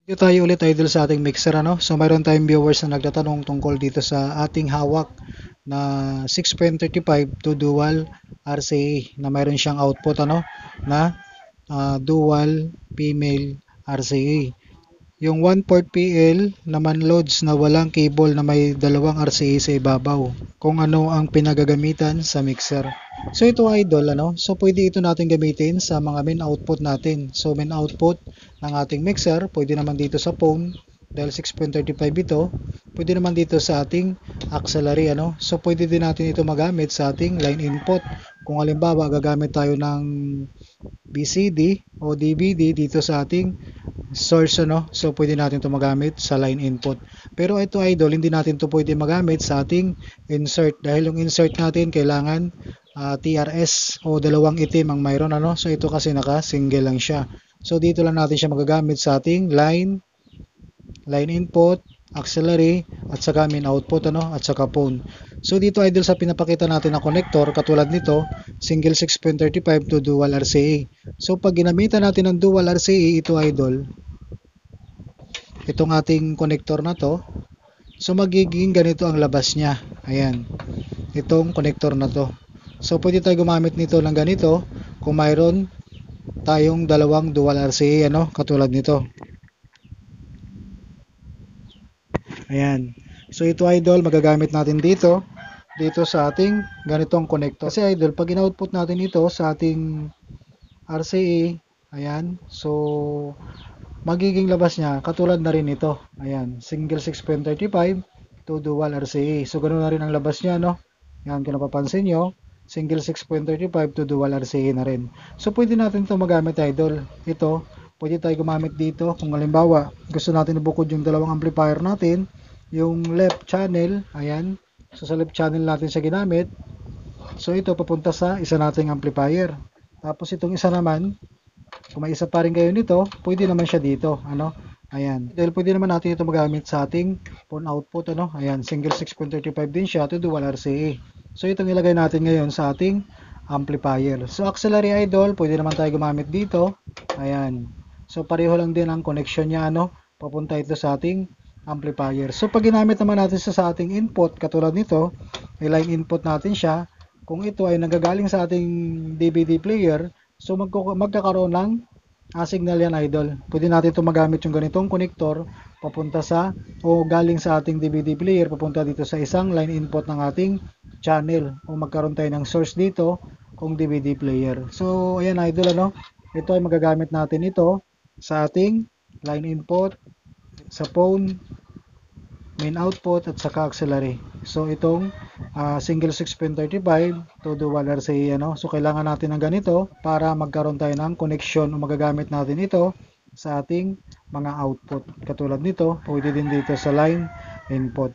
Dito tayo ulit idol sa ating mixer ano. So mayroon tayong viewers na nagtatanong tungkol dito sa ating hawak na 6.35 to dual RCA na mayroon siyang output ano na dual female RCA. Yung 1 port PL naman loads na walang cable na may dalawang RCA sa ibabaw. Kung ano ang pinagagamitan sa mixer. So ito idol ano, so pwede ito natin gamitin sa mga main output natin. So main output ng ating mixer, pwede naman dito sa phone dahil 6.35 ito, pwede naman dito sa ating auxiliary ano. So pwede din natin ito magamit sa ating line input. Kung halimbawa gagamit tayo ng BCD o DVD dito sa ating source ano. So pwede natin ito magamit sa line input. Pero ito idol, hindi natin ito pwede magamit sa ating insert dahil yung insert natin kailangan TRS o dalawang itim ang mayroon ano. So ito kasi naka single lang siya. So dito lang natin siya magagamit sa ating line input, auxiliary at saka main output ano at saka phone. So dito idol sa pinapakita natin na connector katulad nito, single 6.35 to dual RCA. So pag ginamitan natin ng dual RCA ito idol, itong ating connector na to, so magiging ganito ang labas niya. Ayan. Itong connector na to. So pwede tayo gumamit nito ng ganito kung mayroon tayong dalawang dual RCA ano katulad nito. Ayan. So ito idol, magagamit natin dito sa ating ganitong connector. Kasi idol, pag in-output natin ito sa ating RCA, ayan. So magiging labas niya katulad na rin ito. Ayan, single 6.35 to dual RCA. So ganoon na rin ang labas niya no. Yan kung napapansin nyo, single 6.35 to dual RCA na rin. So pwede natin ito magamit idol. Ito, pwede tayo gumamit dito kung halimbawa gusto natin ibukod yung dalawang amplifier natin, yung left channel, ayan. So sa left channel natin siya ginamit. So ito papunta sa isa nating amplifier. Tapos itong isa naman, kung may isa pa rin kayo nito, pwede naman siya dito, ano? Ayan. Dahil pwede naman natin ito magamit sa ating phone output, ano? Ayan, single 6.35 din siya to dual RCA. So itong ilagay natin ngayon sa ating amplifier. So auxiliary idol, pwede naman tayo gumamit dito. Ayan. So pareho lang din ang connection niya, ano? Papunta ito sa ating amplifier. So pag ginamit naman natin sa ating input, katulad nito, i-line input natin siya. Kung ito ay nanggagaling sa ating DVD player, so magkakaroon ng signal yan idol. Pwede natin ito magamit yung ganitong connector papunta sa o galing sa ating DVD player papunta dito sa isang line input ng ating channel o magkaroon tayo ng source dito kung DVD player. So ayan idol ano, ito ay magagamit natin ito sa ating line input, sa phone, main output at saka auxiliary. So itong single 6.35 to dual RCA ano. So kailangan natin ng ganito para magkaroon tayo ng connection o magagamit natin ito sa ating mga output. Katulad nito, pwede din dito sa line input.